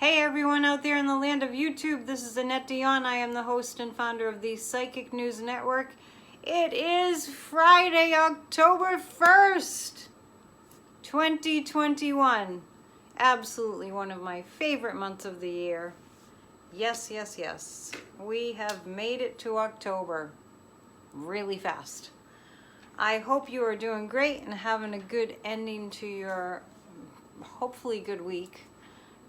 Hey everyone out there in the land of YouTube, this is Annette Dion. I am the host and founder of the Psychic News Network. It is Friday, October 1st, 2021. Absolutely one of my favorite months of the year. Yes, yes, yes. We have made it to October really fast. I hope you are doing great and having a good ending to your hopefully good week.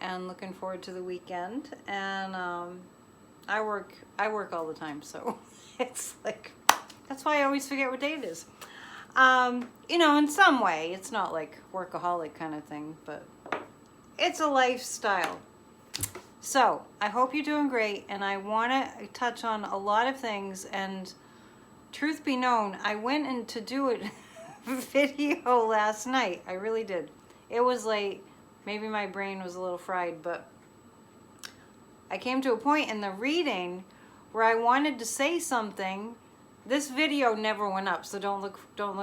And looking forward to the weekend. And I work all the time, so it's like that's why I always forget what day it is. In some way, it's not like workaholic kind of thing, but it's a lifestyle. So I hope you're doing great, and I want to touch on a lot of things. And truth be known, I went in to do a video last night. I really did. It was late. Maybe my brain was a little fried, but I came to a point in the reading where I wanted to say something. This video never went up, so don't look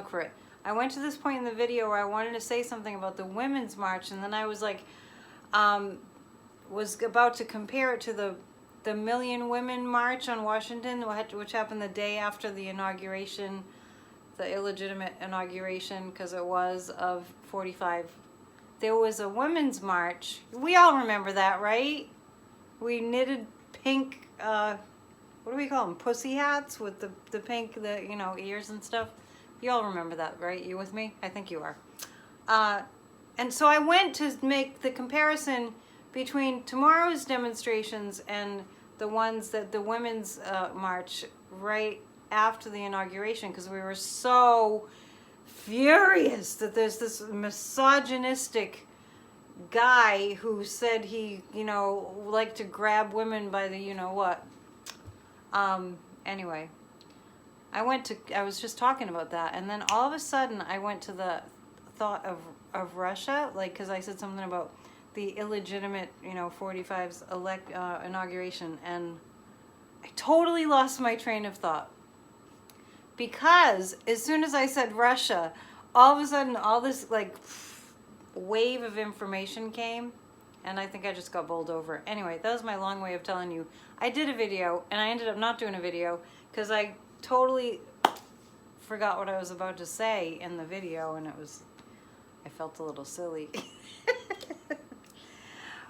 for it. I went to this point in the video where I wanted to say something about the Women's March, and then I was like, was about to compare it to the Million Women March on Washington, which happened the day after the inauguration, the illegitimate inauguration, because it was of 45. There was a women's march. We all remember that, right? We knitted pink, what do we call them? Pussy hats with the pink, ears and stuff. You all remember that, right? You with me? I think you are. And so I went to make the comparison between tomorrow's demonstrations and the ones that the women's march right after the inauguration, because we were so furious that there's this misogynistic guy who said he, liked to grab women by the what. Anyway, I was just talking about that, and then all of a sudden I went to the thought of Russia, because I said something about the illegitimate, 45's inauguration, and I totally lost my train of thought. Because as soon as I said Russia, all of a sudden all this wave of information came, and I think I just got bowled over. Anyway, that was my long way of telling you. I did a video, and I ended up not doing a video because I totally forgot what I was about to say in the video, and I felt a little silly.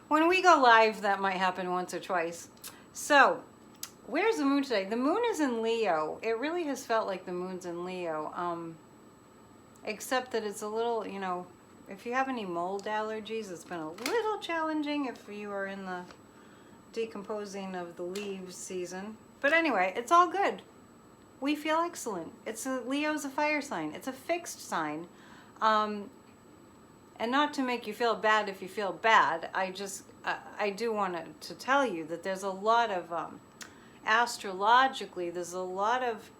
When we go live, that might happen once or twice. So, where's the moon today? The moon is in Leo. It really has felt like the moon's in Leo. Except that it's a little, if you have any mold allergies, it's been a little challenging if you are in the decomposing of the leaves season. But anyway, it's all good. We feel excellent. Leo's a fire sign. It's a fixed sign. And not to make you feel bad if you feel bad, I do want to tell you that there's a lot of, astrologically, there's a lot of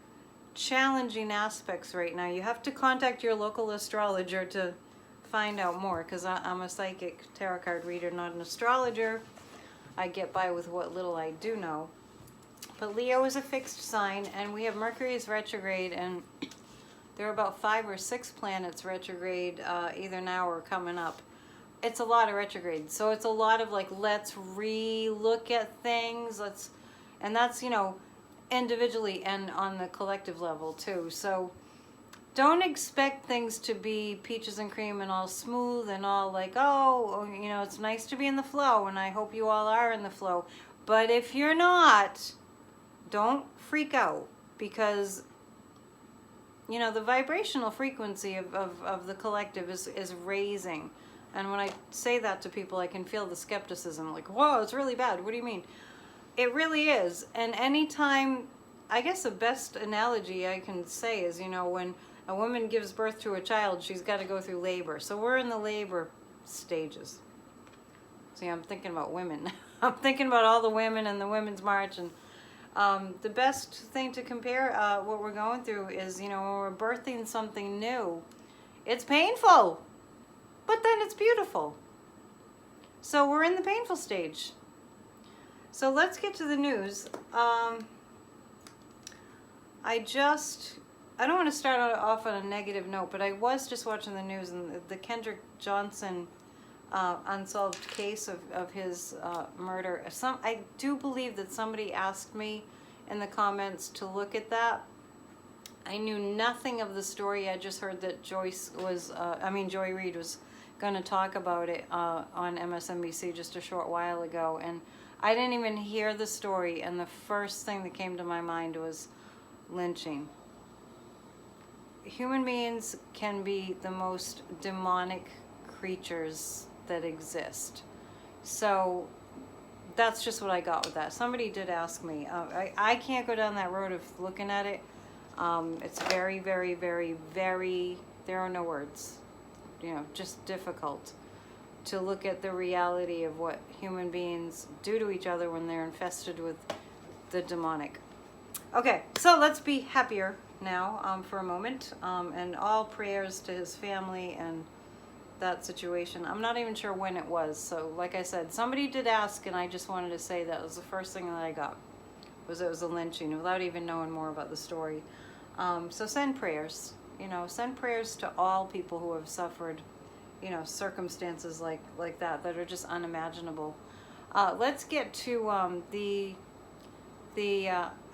challenging aspects right now. You have to contact your local astrologer to find out more, because I'm a psychic tarot card reader, not an astrologer. I get by with what little I do know. But Leo is a fixed sign, and we have Mercury's retrograde, and there are about 5 or 6 planets retrograde either now or coming up. It's a lot of retrogrades, so it's a lot of let's re-look at things, and that's individually and on the collective level too. So don't expect things to be peaches and cream and all smooth and all it's nice to be in the flow, and I hope you all are in the flow. But if you're not, don't freak out, because the vibrational frequency of the collective is raising. And when I say that to people, I can feel the skepticism, whoa, it's really bad. What do you mean? It really is. And anytime, I guess the best analogy I can say is, when a woman gives birth to a child, she's got to go through labor. So we're in the labor stages. See, I'm thinking about women. I'm thinking about all the women and the Women's March. And the best thing to compare what we're going through is, when we're birthing something new, it's painful, but then it's beautiful. So we're in the painful stage. So let's get to the news. I don't want to start off on a negative note, but I was just watching the news, and the Kendrick Johnson unsolved case of his murder. I do believe that somebody asked me in the comments to look at that. I knew nothing of the story. I just heard that Joy Reid was going to talk about it on MSNBC just a short while ago, and I didn't even hear the story, and the first thing that came to my mind was lynching. Human beings can be the most demonic creatures that exist. So that's just what I got with that. Somebody did ask me. I can't go down that road of looking at it. It's very, very, very, very, there are no words. Just difficult to look at the reality of what human beings do to each other when they're infested with the demonic. Okay, so let's be happier now for a moment, and all prayers to his family and that situation. I'm not even sure when it was, so like I said, somebody did ask, and I just wanted to say that was the first thing that I got, was it was a lynching, without even knowing more about the story. So send prayers, send prayers to all people who have suffered, circumstances like that are just unimaginable. Let's get to I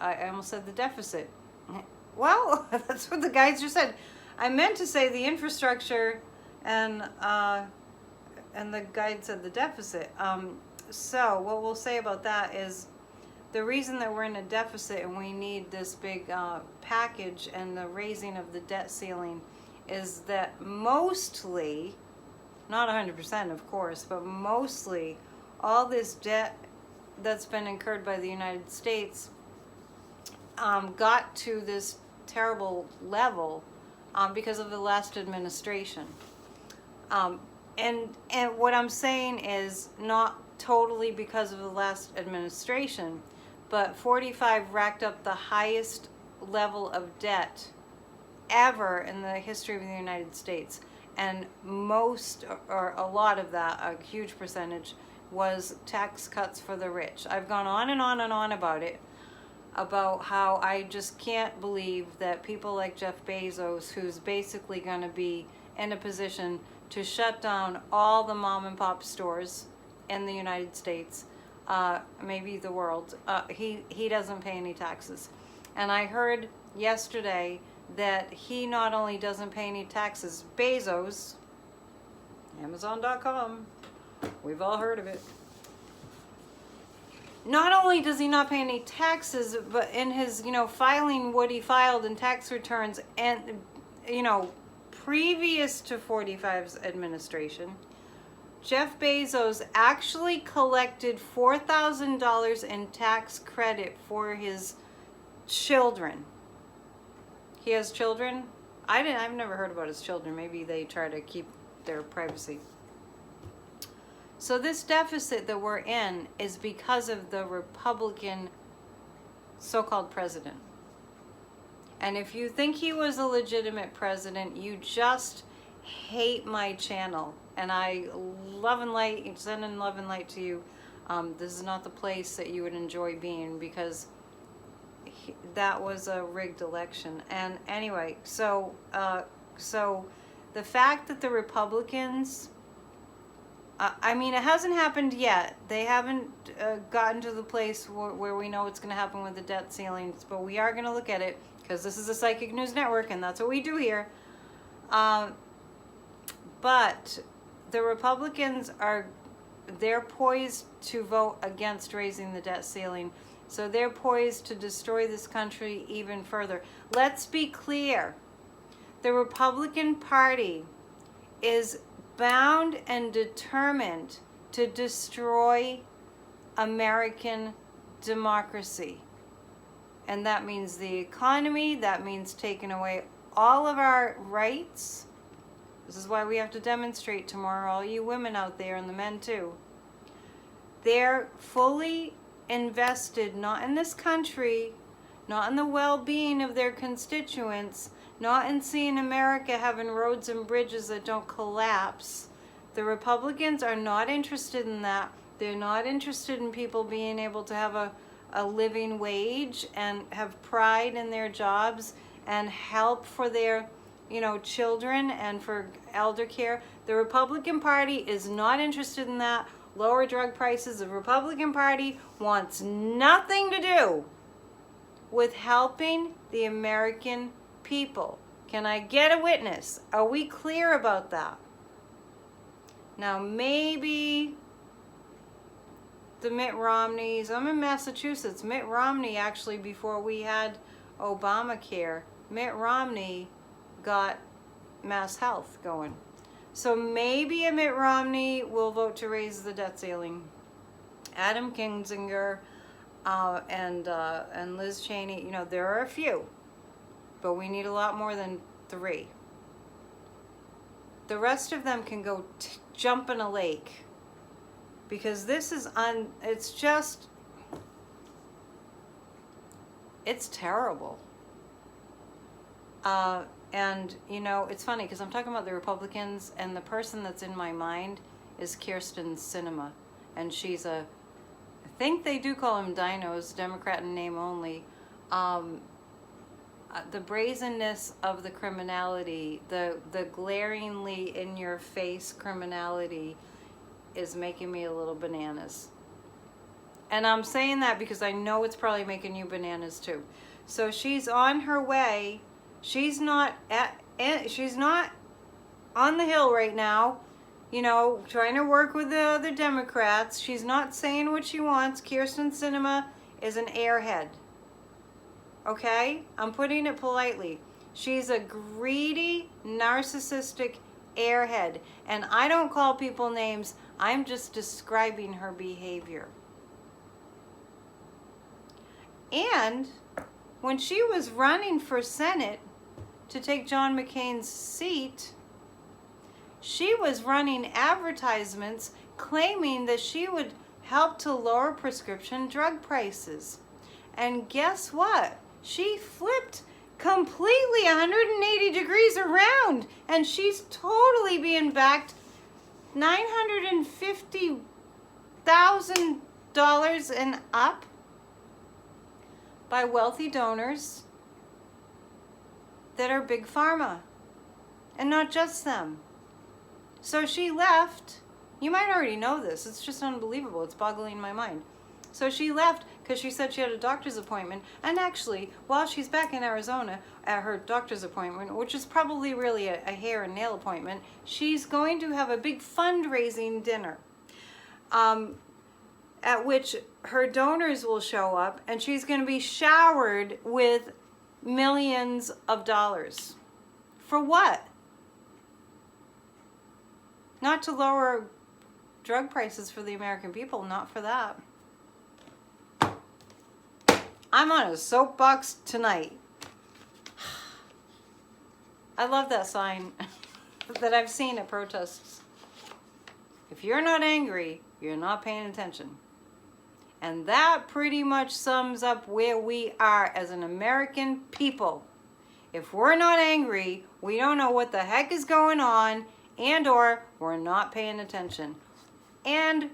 almost said the deficit. Well, that's what the guys just said. I meant to say the infrastructure, and the guide said the deficit. So what we'll say about that is the reason that we're in a deficit and we need this big package and the raising of the debt ceiling is that mostly, not 100% of course, but mostly all this debt that's been incurred by the United States got to this terrible level because of the last administration. And what I'm saying is not totally because of the last administration, but 45 racked up the highest level of debt ever in the history of the United States. And most, or a lot of that, a huge percentage, was tax cuts for the rich. I've gone on and on and on about it, about how I just can't believe that people like Jeff Bezos, who's basically going to be in a position to shut down all the mom and pop stores in the United States, maybe the world, he doesn't pay any taxes. And I heard yesterday that he not only doesn't pay any taxes, Bezos, Amazon.com, we've all heard of it. Not only does he not pay any taxes, but in his, filing what he filed in tax returns and, previous to 45's administration, Jeff Bezos actually collected $4,000 in tax credit for his children. He has children? I've never heard about his children. Maybe they try to keep their privacy. So this deficit that we're in is because of the Republican so-called president. And if you think he was a legitimate president, you just hate my channel. And I love and light, sending love and light to you. This is not the place that you would enjoy being, because that was a rigged election. And anyway, so the fact that the Republicans, it hasn't happened yet. They haven't gotten to the place where we know what's going to happen with the debt ceilings, but we are going to look at it, because this is a Psychic News Network, and that's what we do here. But the Republicans they're poised to vote against raising the debt ceiling. So they're poised to destroy this country even further. Let's be clear. The Republican Party is bound and determined to destroy American democracy. And that means the economy, that means taking away all of our rights. This is why we have to demonstrate tomorrow, all you women out there, and the men too. They're fully invested, not in this country, not in the well-being of their constituents, not in seeing America having roads and bridges that don't collapse. The Republicans are not interested in that. They're not interested in people being able to have a living wage and have pride in their jobs and help for their children and for elder care. The Republican Party is not interested in that. Lower drug prices. The Republican Party wants nothing to do with helping the American people. Can I get a witness? Are we clear about that? Now, maybe the Mitt Romneys, I'm in Massachusetts, Mitt Romney actually, before we had Obamacare, Mitt Romney got Mass Health going. So maybe a Mitt Romney will vote to raise the debt ceiling. Adam Kinzinger and Liz Cheney, you know, there are a few, but we need a lot more than 3. The rest of them can go jump in a lake, because this is it's terrible. And, you know, it's funny because I'm talking about the Republicans, and the person that's in my mind is Kirsten Sinema. And she's I think they do call him Dinos, Democrat in name only. The brazenness of the criminality, the glaringly in-your-face criminality is making me a little bananas. And I'm saying that because I know it's probably making you bananas too. So she's on her way. She's not on the Hill right now, you know, trying to work with the other Democrats. She's not saying what she wants. Kirsten Sinema is an airhead. Okay? I'm putting it politely. She's a greedy, narcissistic airhead. And I don't call people names. I'm just describing her behavior. And when she was running for Senate to take John McCain's seat, she was running advertisements claiming that she would help to lower prescription drug prices. And guess what? She flipped completely 180 degrees around, and she's totally being backed $950,000 and up by wealthy donors that are big pharma, and not just them. So she left. You might already know this. It's just unbelievable. It's boggling my mind. So she left because she said she had a doctor's appointment. And actually, while she's back in Arizona at her doctor's appointment, which is probably really a hair and nail appointment, she's going to have a big fundraising dinner at which her donors will show up, and she's going to be showered with millions of dollars. For what? Not to lower drug prices for the American people, not for that. I'm on a soapbox tonight. I love that sign that I've seen at protests. If you're not angry, you're not paying attention. And that pretty much sums up where we are as an American people. If we're not angry, we don't know what the heck is going on, and or we're not paying attention. And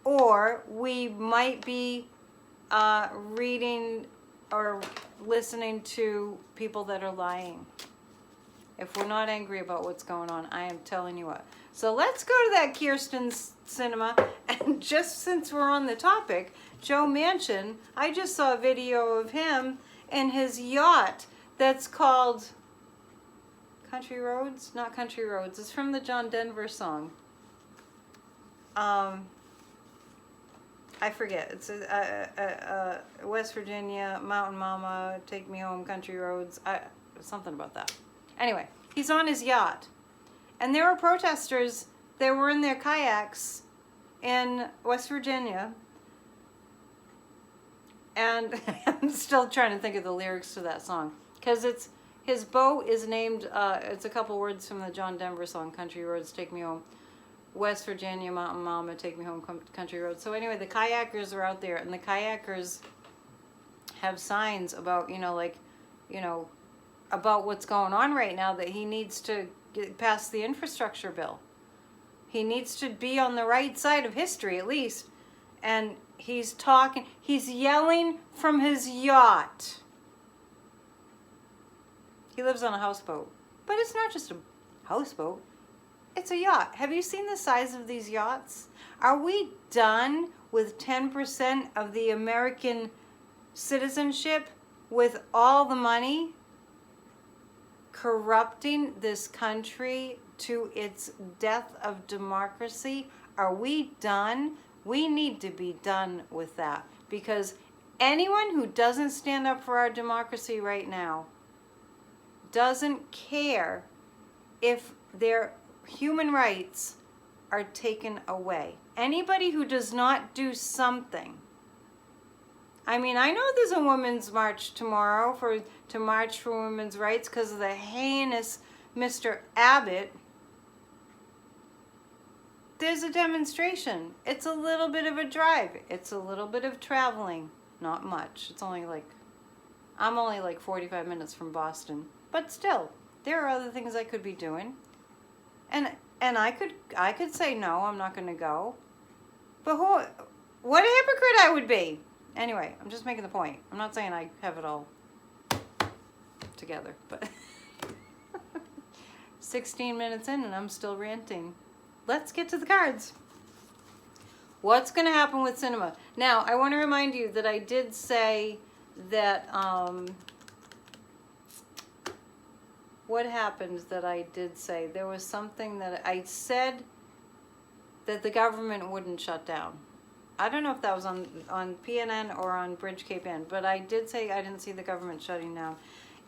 or we might be reading or listening to people that are lying. If we're not angry about what's going on, I am telling you what. So let's go to that Kirsten Sinema. And just since we're on the topic, Joe Manchin, I just saw a video of him and his yacht that's called Country Roads? Not Country Roads. It's from the John Denver song. I forget. It's West Virginia, Mountain Mama, Take Me Home, Country Roads. Something about that. Anyway, he's on his yacht. And there were protesters that were in their kayaks in West Virginia. And I'm still trying to think of the lyrics to that song. Because his boat is named, it's a couple words from the John Denver song, Country Roads, Take Me Home. West Virginia, Mountain Mama, Take Me Home, Country Roads. So anyway, the kayakers are out there, and the kayakers have signs about, about what's going on right now, that he needs to get past the infrastructure bill. He needs to be on the right side of history, at least. And he's yelling from his yacht. He lives on a houseboat. But it's not just a houseboat. It's a yacht. Have you seen the size of these yachts? Are we done with 10% of the American citizenship with all the money corrupting this country to its death of democracy? Are we done? We need to be done with that, because anyone who doesn't stand up for our democracy right now doesn't care if their human rights are taken away. Anybody who does not do something. I mean, I know there's a women's march tomorrow to march for women's rights because of the heinous Mr. Abbot. There's a demonstration. It's a little bit of a drive. It's a little bit of traveling. Not much. It's only like, I'm only like 45 minutes from Boston. But still, there are other things I could be doing. And I could say no, I'm not going to go. But what a hypocrite I would be. Anyway, I'm just making the point. I'm not saying I have it all together, but 16 minutes in and I'm still ranting. Let's get to the cards. What's going to happen with cinema? Now, I want to remind you that I did say that, what happened that I did say? There was something that I said that the government wouldn't shut down. I don't know if that was on PNN or on Bridge Cape End, but I did say I didn't see the government shutting down.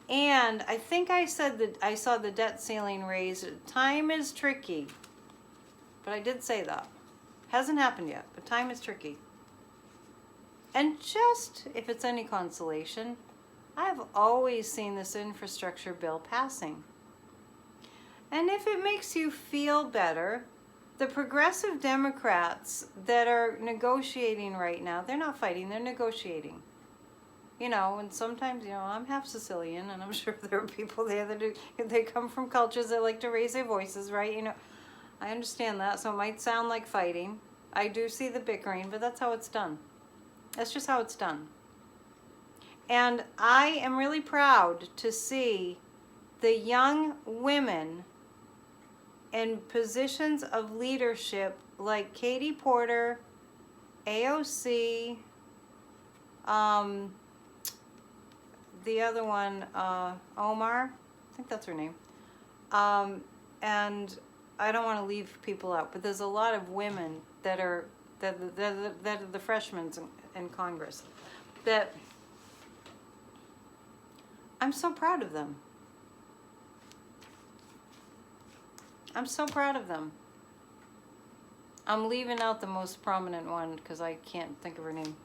And I think I said that I saw the debt ceiling raised. Time is tricky. But I did say that. Hasn't happened yet, but time is tricky. And just, if it's any consolation, I've always seen this infrastructure bill passing. And if it makes you feel better, the progressive Democrats that are negotiating right now, they're not fighting, they're negotiating. You know, and sometimes, you know, I'm half Sicilian, and I'm sure there are people there that they come from cultures that like to raise their voices, right? You know, I understand that, so it might sound like fighting. I do see the bickering, but that's how it's done. That's just how it's done. And I am really proud to see the young women in positions of leadership like Katie Porter, AOC, the other one, Omar, I think that's her name. And I don't want to leave people out, but there's a lot of women that are the freshmen in Congress that I'm so proud of them. I'm so proud of them. I'm leaving out the most prominent one because I can't think of her name.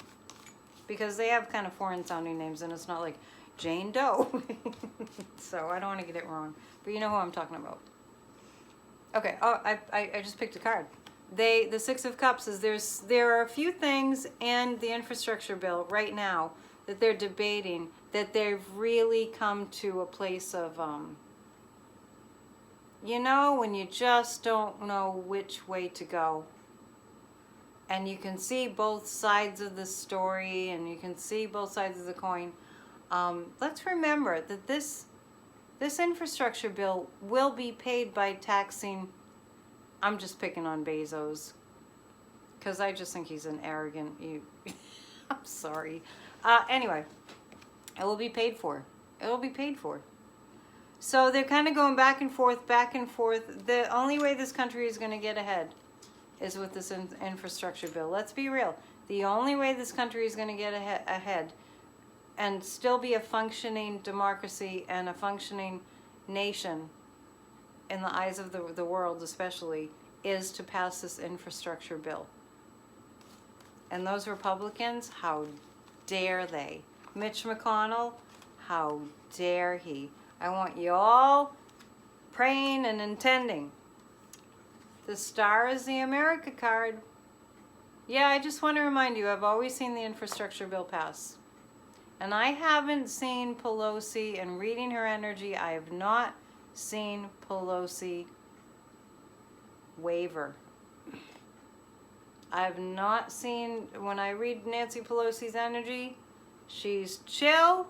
Because they have kind of foreign sounding names and it's not like Jane Doe. So I don't want to get it wrong. But you know who I'm talking about. Okay, oh, I just picked a card. The Six of Cups is there are a few things in the infrastructure bill right now that they're debating that they've really come to a place of, you know, when you just don't know which way to go. And you can see both sides of the story and you can see both sides of the coin. Let's remember that this infrastructure bill will be paid by taxing, I'm just picking on Bezos, because I just think he's an arrogant, I'm sorry. Anyway, it will be paid for. It will be paid for. So they're kind of going back and forth, back and forth. The only way this country is going to get ahead is with this infrastructure bill. Let's be real. The only way this country is going to get ahead and still be a functioning democracy and a functioning nation in the eyes of the world especially is to pass this infrastructure bill. And those Republicans, how dare they? Mitch McConnell, how dare he? I want you all praying and intending. The star is the America card. Yeah, I just want to remind you, I've always seen the infrastructure bill pass. And I haven't seen Pelosi, and reading her energy, I have not seen Pelosi waver. I've not seen, when I read Nancy Pelosi's energy, she's chill.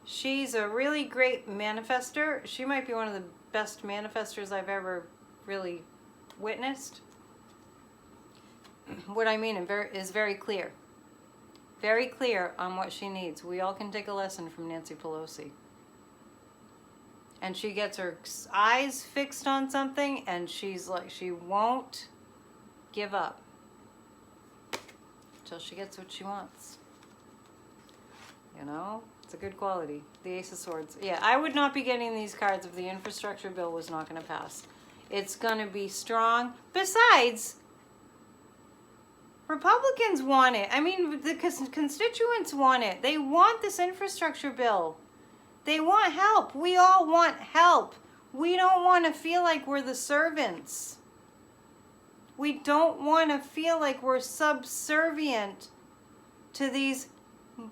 She's a really great manifester. She might be one of the best manifestors I've ever really witnessed. What I mean is very clear. Very clear on what she needs. We all can take a lesson from Nancy Pelosi. And she gets her eyes fixed on something, and she's like, she won't give up until she gets what she wants. You know, it's a good quality. The Ace of Swords. Yeah, I would not be getting these cards if the infrastructure bill was not going to pass. It's going to be strong. Besides, Republicans want it. I mean, the constituents want it. They want this infrastructure bill. They want help. We all want help. We don't want to feel like we're the servants. We don't want to feel like we're subservient to these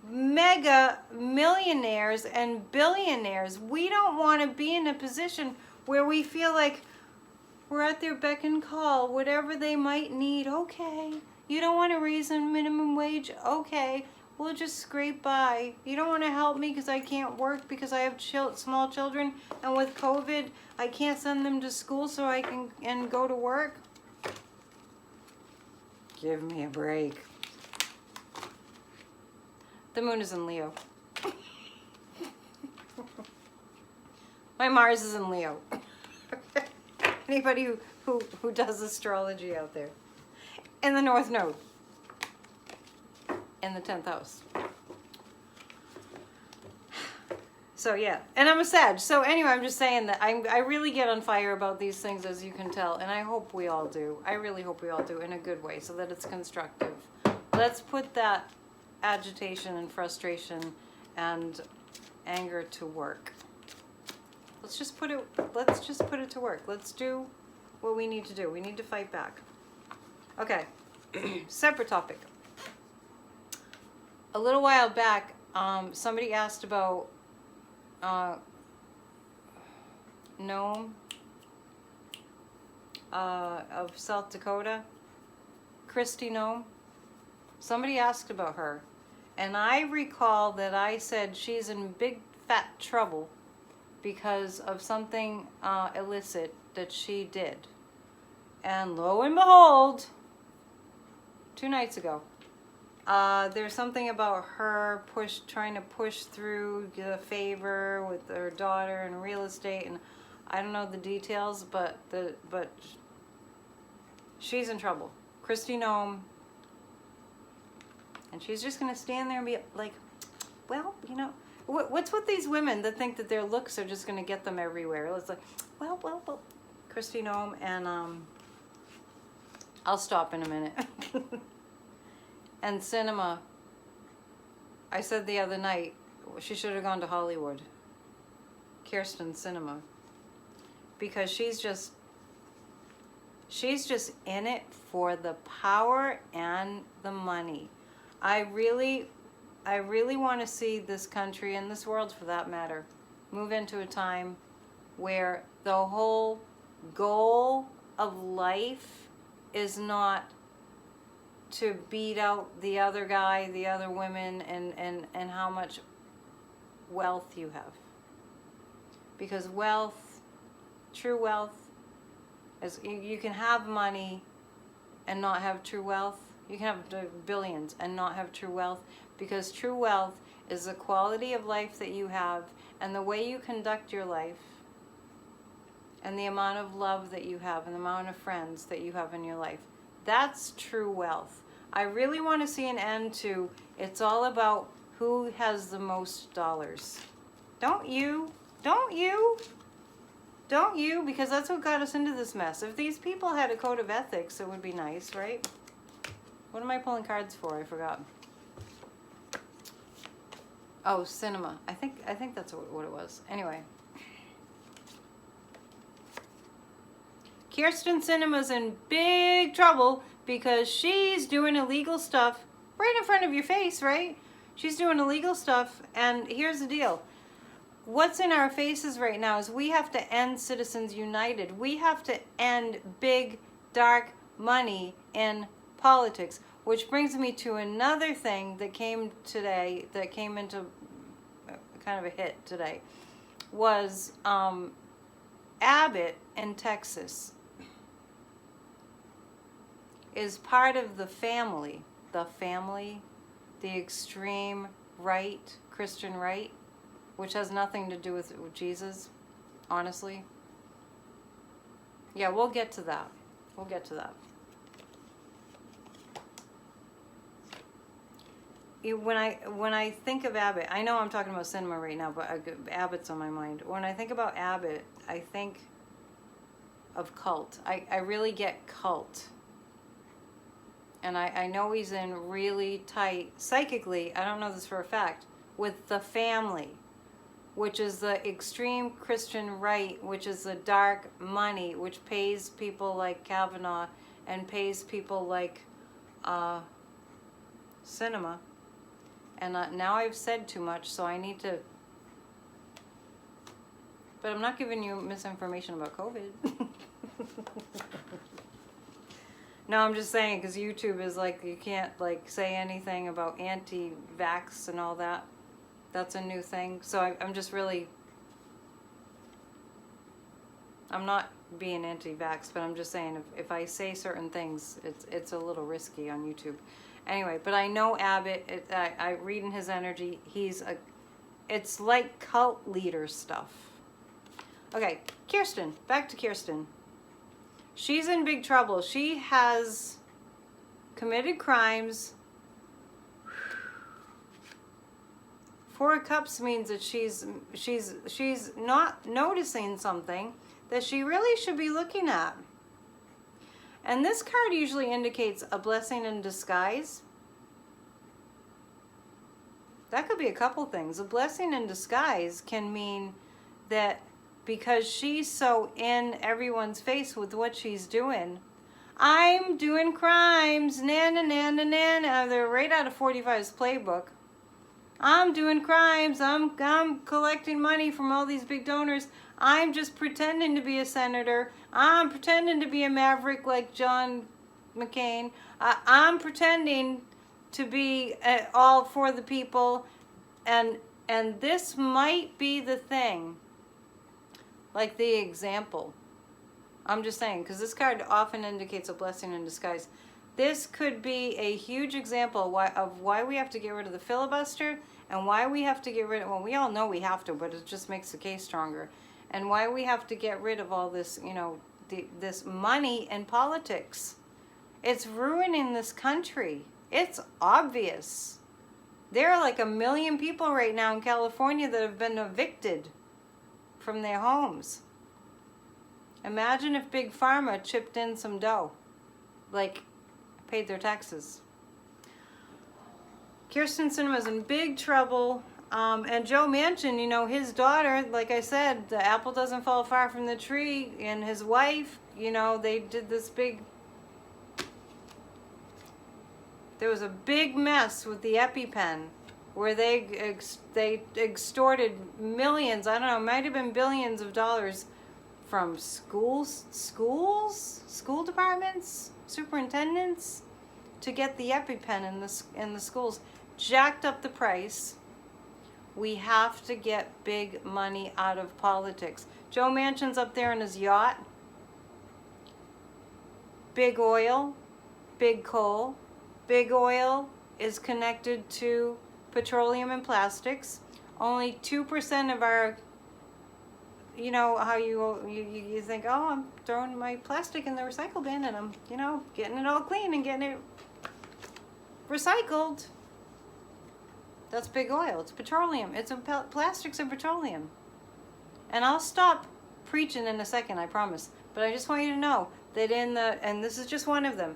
mega millionaires and billionaires. We don't want to be in a position where we feel like we're at their beck and call, whatever they might need. Okay. You don't want to raise the minimum wage? Okay. We'll just scrape by. You don't want to help me because I can't work because I have small children, and with COVID, I can't send them to school so I can go to work? Give me a break. The moon is in Leo. My Mars is in Leo. Anybody who does astrology out there. In the North Node. In the 10th house. So yeah, and I'm a Sag. So anyway, I'm just saying that I really get on fire about these things, as you can tell, and I hope we all do. I really hope we all do, in a good way, so that it's constructive. Let's put that agitation and frustration and anger to work. Let's just put it to work. Let's do what we need to do. We need to fight back. Okay. Separate topic. A little while back, somebody asked about Noem of South Dakota, Kristi Noem. Somebody asked about her, and I recall that I said she's in big fat trouble because of something illicit that she did. And lo and behold, 2 nights ago, there's something about her trying to push through the favor with her daughter and real estate, and I don't know the details, but she's in trouble. Kristi Noem, and she's just gonna stand there and be like, well, you know, what's with these women that think that their looks are just gonna get them everywhere? It's like, well, Kristi Noem, and I'll stop in a minute. And cinema, I said the other night, she should have gone to Hollywood. Kirsten Cinema. Because she's just in it for the power and the money. I really want to see this country, and this world for that matter, move into a time where the whole goal of life is not to beat out the other guy, the other women, and how much wealth you have. Because wealth, true wealth, is you can have money and not have true wealth. You can have billions and not have true wealth, because true wealth is the quality of life that you have and the way you conduct your life and the amount of love that you have and the amount of friends that you have in your life. That's true wealth. I really want to see an end to it's all about who has the most dollars. Don't you? Don't you? Don't you? Because that's what got us into this mess. If these people had a code of ethics, it would be nice, right? What am I pulling cards for? I forgot. Oh, cinema. I think that's what it was. Anyway. Kirsten Cinema's in big trouble because she's doing illegal stuff right in front of your face, right? She's doing illegal stuff, and here's the deal. What's in our faces right now is we have to end Citizens United. We have to end big, dark money in politics, which brings me to another thing that came today, that came into kind of a hit today, was Abbot in Texas is part of the family, the extreme right, Christian right, which has nothing to do with Jesus, honestly. Yeah, we'll get to that. We'll get to that. When I think of Abbott, I know I'm talking about cinema right now, but Abbott's on my mind. When I think about Abbott, I think of cult. I really get cult. And I know he's in really tight, psychically, I don't know this for a fact, with the family, which is the extreme Christian right, which is the dark money, which pays people like Kavanaugh and pays people like Cinema. And now I've said too much, so I need to... But I'm not giving you misinformation about COVID. No, I'm just saying, because YouTube is like, you can't like say anything about anti-vax and all that. That's a new thing. So I'm just really... I'm not being anti-vax, but I'm just saying, if I say certain things, it's a little risky on YouTube. Anyway, but I know Abbott, I read in his energy, it's like cult leader stuff. Okay, Kirsten, back to Kirsten. She's in big trouble. She has committed crimes. 4 of Cups means that she's not noticing something that she really should be looking at. And this card usually indicates a blessing in disguise. That could be a couple things. A blessing in disguise can mean that because she's so in everyone's face with what she's doing, I'm doing crimes, they're right out of 45's playbook. I'm doing crimes, I'm collecting money from all these big donors. I'm just pretending to be a senator. I'm pretending to be a maverick like John McCain. I'm pretending to be all for the people. And this might be the thing. Like the example. I'm just saying, because this card often indicates a blessing in disguise. This could be a huge example of why we have to get rid of the filibuster and why we have to get rid of, well, we all know we have to, but it just makes the case stronger. And why we have to get rid of all this, this money in politics. It's ruining this country. It's obvious. There are like 1 million people right now in California that have been evicted from their homes. Imagine if Big Pharma chipped in some dough, like paid their taxes. Kirsten Sinema's in big trouble. And Joe Manchin, his daughter, like I said, the apple doesn't fall far from the tree, and his wife, they did this big... There was a big mess with the EpiPen, where they extorted millions, I don't know, it might have been billions of dollars from school departments, superintendents, to get the EpiPen in the schools. Jacked up the price. We have to get big money out of politics. Joe Manchin's up there in his yacht. Big oil, big coal. Big oil is connected to petroleum and plastics. Only 2% of our, how you think, oh, I'm throwing my plastic in the recycle bin and I'm, getting it all clean and getting it recycled. That's big oil. It's petroleum. It's plastics and petroleum. And I'll stop preaching in a second, I promise. But I just want you to know that and this is just one of them,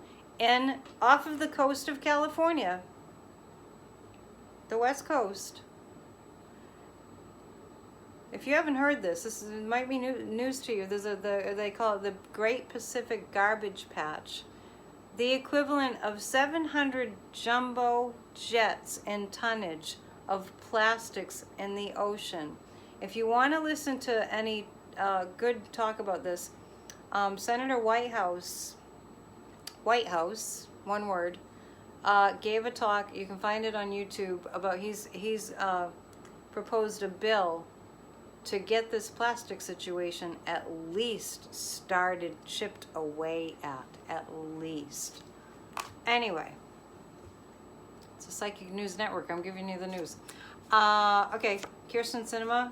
off of the coast of California, the West Coast. If you haven't heard this might be news to you. They call it the Great Pacific Garbage Patch. The equivalent of 700 jumbo jets in tonnage of plastics in the ocean. If you want to listen to any good talk about this, Senator Whitehouse, one word, gave a talk. You can find it on YouTube about he's proposed a bill to get this plastic situation at least started, chipped away at least. Anyway, it's a Psychic News Network. I'm giving you the news. Okay, Kirsten Cinema.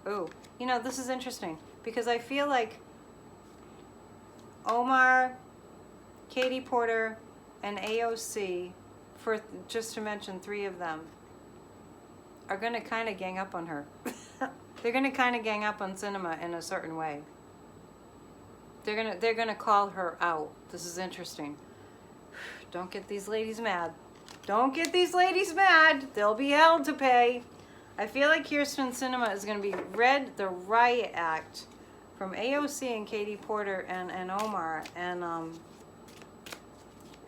Oh, you know, this is interesting because I feel like Omar, Katie Porter, and AOC, for just to mention 3 of them, are going to kind of gang up on her. They're going to kind of gang up on Cinema in a certain way. They're gonna call her out. This is interesting. Don't get these ladies mad. Don't get these ladies mad. They'll be held to pay. I feel like Kirsten Cinema is going to be read the riot act from AOC and Katie Porter and Omar. And,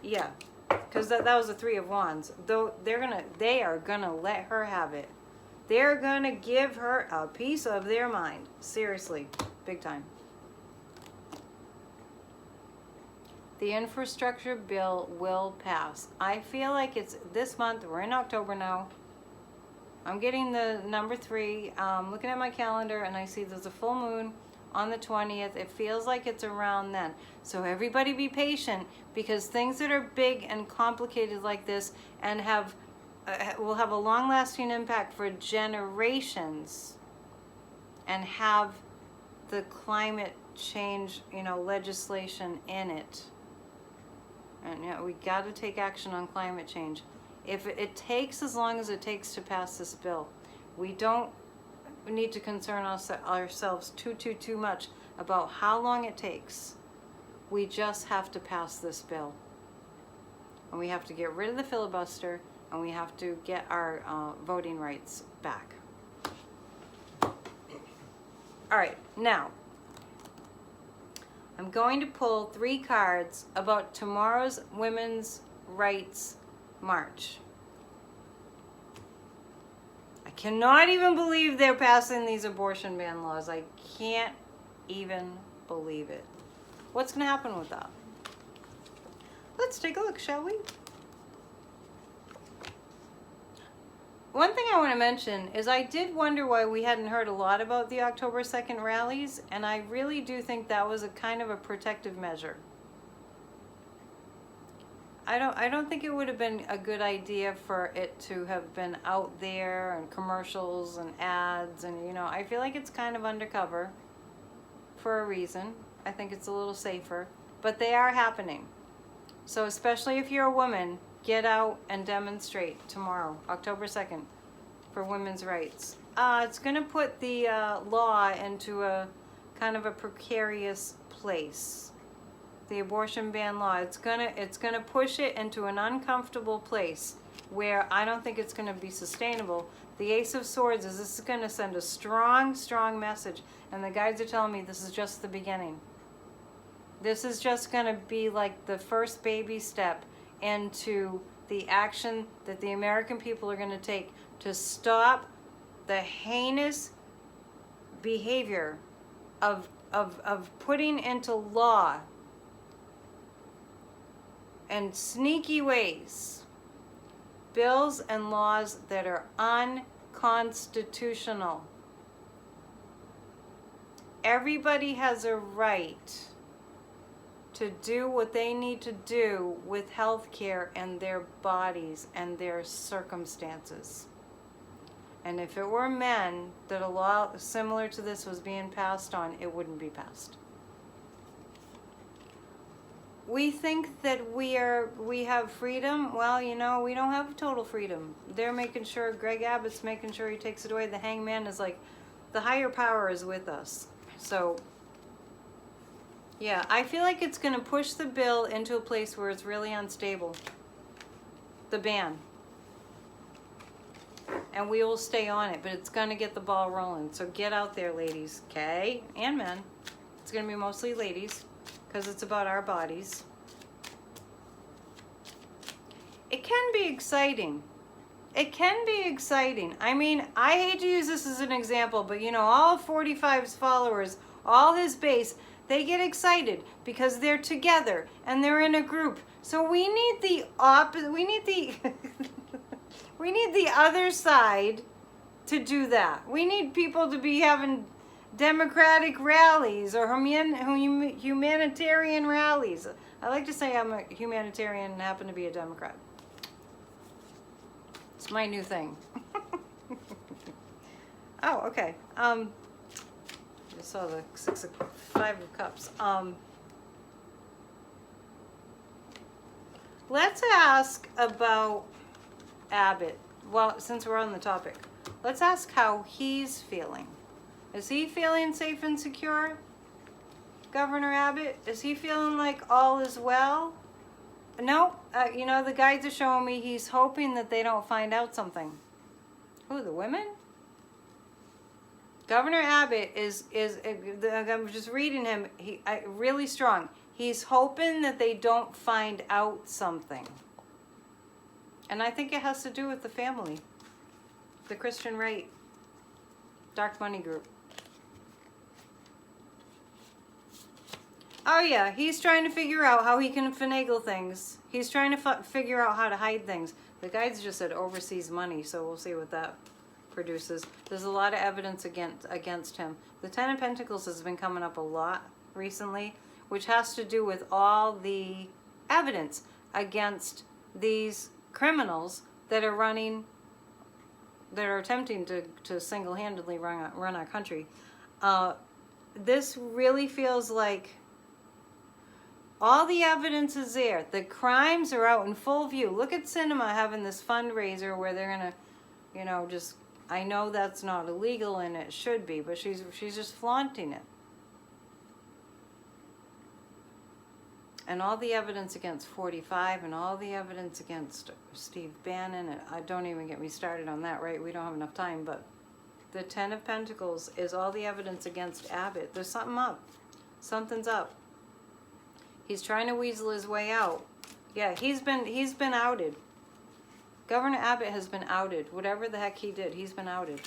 yeah, because that was the 3 of Wands. Though they are going to let her have it. They're going to give her a piece of their mind. Seriously, big time. The infrastructure bill will pass. I feel like it's this month. We're in October now. I'm getting the number 3. Looking at my calendar, and I see there's a full moon on the 20th. It feels like it's around then. So everybody be patient, because things that are big and complicated like this and will have a long-lasting impact for generations, and have the climate change, legislation in it. And we got to take action on climate change. If it takes as long as it takes to pass this bill, we don't need to concern ourselves too much about how long it takes. We just have to pass this bill. And we have to get rid of the filibuster, and we have to get our voting rights back. All right, now, I'm going to pull 3 cards about tomorrow's Women's Rights March. I cannot even believe they're passing these abortion ban laws. I can't even believe it. What's going to happen with that? Let's take a look, shall we? One thing I want to mention is I did wonder why we hadn't heard a lot about the October 2nd rallies, and I really do think that was a kind of a protective measure. I don't think it would have been a good idea for it to have been out there and commercials and ads, and I feel like it's kind of undercover for a reason. I think it's a little safer, but they are happening. So especially if you're a woman, get out and demonstrate tomorrow, October 2nd, for women's rights. It's going to put the law into a kind of a precarious place. The abortion ban law, it's gonna push it into an uncomfortable place where I don't think it's going to be sustainable. The Ace of Swords this is going to send a strong message, and the guides are telling me this is just the beginning. This is just going to be like the first baby step into the action that the American people are going to take to stop the heinous behavior of putting into law and sneaky ways bills and laws that are unconstitutional. Everybody has a right to do what they need to do with health care and their bodies and their circumstances. And if it were men that a law similar to this was being passed on, it wouldn't be passed. We think that we have freedom. Well, we don't have total freedom. They're making sure, Greg Abbott's making sure he takes it away. The hangman is like, the higher power is with us. So, yeah, I feel like it's going to push the bill into a place where it's really unstable. The ban. And we will stay on it, but it's going to get the ball rolling. So get out there, ladies, okay? And men. It's going to be mostly ladies, because it's about our bodies. It can be exciting. It can be exciting. I mean, I hate to use this as an example, but all 45's followers, all his base, they get excited because they're together and they're in a group. So we need the we need the we need the other side to do that. We need people to be having democratic rallies or humanitarian rallies. I like to say I'm a humanitarian and happen to be a Democrat. It's my new thing. Oh, okay. I saw the Five of Cups. Let's ask about Abbot. Well, since we're on the topic, let's ask how he's feeling. Is he feeling safe and secure? Governor Abbott, is he feeling like all is well? No, you know, the guides are showing me he's hoping that they don't find out something. Who, the women? Governor Abbott is I'm just reading him, really strong. He's hoping that they don't find out something. And I think it has to do with the family. The Christian right. Dark money group. Oh yeah, he's trying to figure out how he can finagle things. He's trying to figure out how to hide things. The guides just said overseas money, so we'll see what that produces. There's a lot of evidence against him. The Ten of Pentacles has been coming up a lot recently, which has to do with all the evidence against these criminals that are attempting to single-handedly run our country. This really feels like all the evidence is there. The crimes are out in full view. Look at Cinema having this fundraiser where they're gonna, you know, just, I know that's not illegal and it should be, but she's just flaunting it. And all the evidence against 45 and all the evidence against Steve Bannon, and I don't even get me started on that, right? We don't have enough time, but the Ten of Pentacles is all the evidence against Abbott. There's something up. Something's up. He's trying to weasel his way out. Yeah, he's been outed. Governor Abbott has been outed. Whatever the heck he did, he's been outed.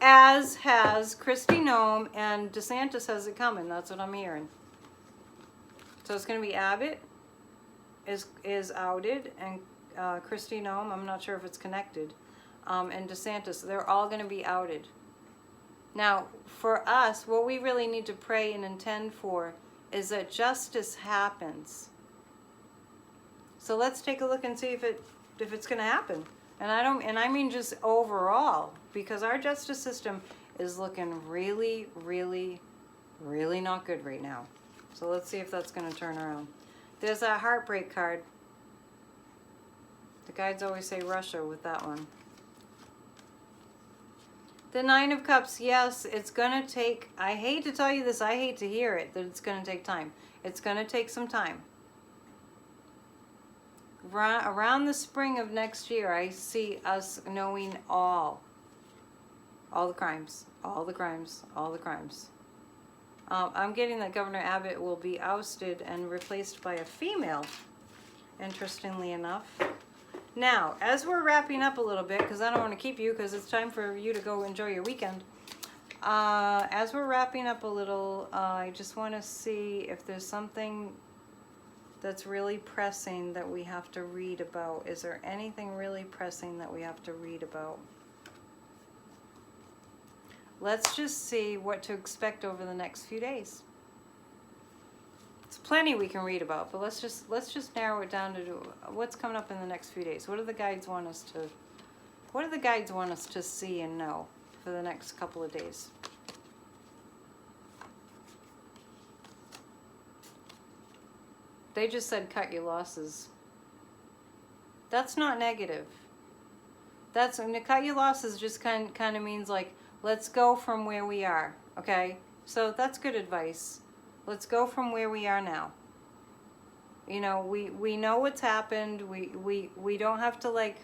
As has Kristi Noem, and DeSantis has it coming. That's what I'm hearing. So it's going to be Abbott is outed, and Kristi Noem, I'm not sure if it's connected, and DeSantis, they're all going to be outed. Now, for us, what we really need to pray and intend for is that justice happens. So let's take a look and see if it's going to happen. And I mean just overall, because our justice system is looking really, really, really not good right now. So let's see if that's going to turn around. There's that heartbreak card. The guides always say Russia with that one. The Nine of Cups, yes, it's going to take, I hate to tell you this, I hate to hear it, that it's going to take time. It's going to take some time. Around the spring of next year, I see us knowing all the crimes, all the crimes, all the crimes. I'm getting that Governor Abbott will be ousted and replaced by a female, interestingly enough. Now, as we're wrapping up a little bit, because I don't want to keep you, because it's time for you to go enjoy your weekend. As we're wrapping up a little, I just want to see if there's something that's really pressing that we have to read about. Is there anything really pressing that we have to read about? Let's just see what to expect over the next few days. There's plenty we can read about, but let's just narrow it down to what's coming up in the next few days. What do the guides want us to see and know for the next couple of days? They just said cut your losses. That's not negative. That's cut your losses just kind of means like, let's go from where we are, okay? So that's good advice. Let's go from where we are now. You know, we know what's happened. We don't have to, like,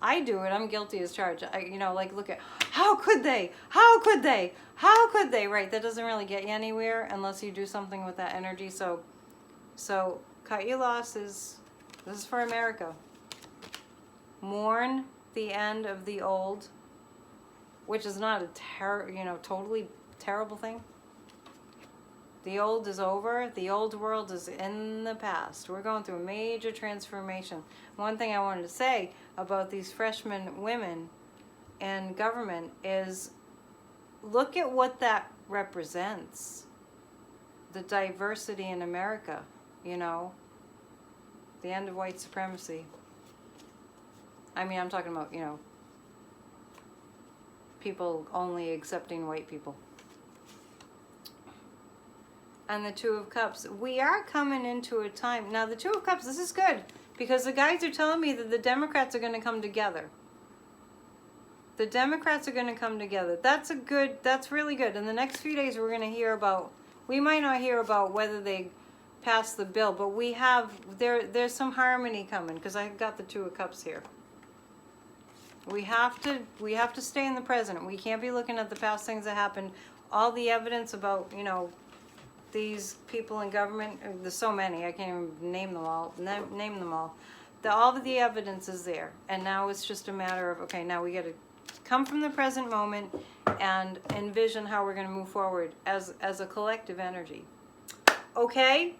I do it. I'm guilty as charged. You know, like, look at, how could they? How could they? How could they? Right, that doesn't really get you anywhere unless you do something with that energy. So cut your losses. This is for America. Mourn the end of the old, which is not a totally terrible thing. The old is over. The old world is in the past. We're going through a major transformation. One thing I wanted to say about these freshman women in government is look at what that represents. The diversity in America, you know, the end of white supremacy. I mean, I'm talking about, you know, people only accepting white people. And the Two of Cups. We are coming into a time. Now, the Two of Cups, this is good. Because the guys are telling me that the Democrats are going to come together. The Democrats are going to come together. That's really good. In the next few days, we're going to hear about, we might not hear about whether they pass the bill, but we have, there's some harmony coming, because I got the Two of Cups here. We have to stay in the present. We can't be looking at the past things that happened. All the evidence about, you know, these people in government, there's so many, I can't even name them all. All of the evidence is there. And now it's just a matter of, okay, now we got to come from the present moment and envision how we're going to move forward as a collective energy. Okay?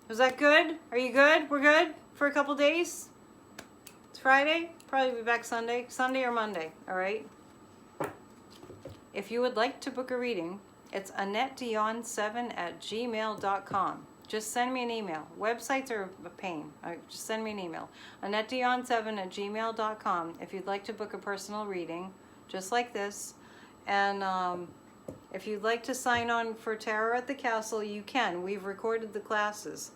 Was that good? Are you good? We're good for a couple days? It's Friday. Probably be back Sunday or Monday. All right? If you would like to book a reading, it's AnnetteDion7@gmail.com. Just send me an email. Websites are a pain. Just send me an email. AnnetteDion7@gmail.com if you'd like to book a personal reading, just like this. And if you'd like to sign on for Tarot at the Castle, you can. We've recorded the classes.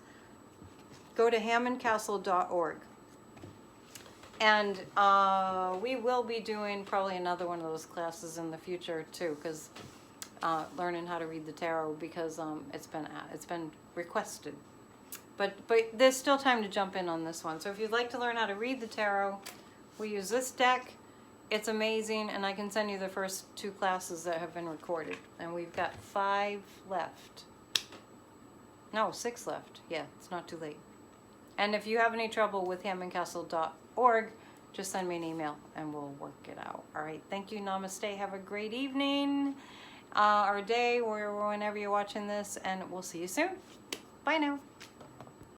Go to hammondcastle.org. And we will be doing probably another one of those classes in the future too, because learning how to read the tarot, because it's been requested. But there's still time to jump in on this one. So if you'd like to learn how to read the tarot, we use this deck. It's amazing, and I can send you the first 2 classes that have been recorded. And we've got 5 left. No, 6 left. Yeah, it's not too late. And if you have any trouble with hammondcastle.org, just send me an email and we'll work it out. All right, thank you. Namaste. Have a great evening or day, or whenever you're watching this, and we'll see you soon. Bye now.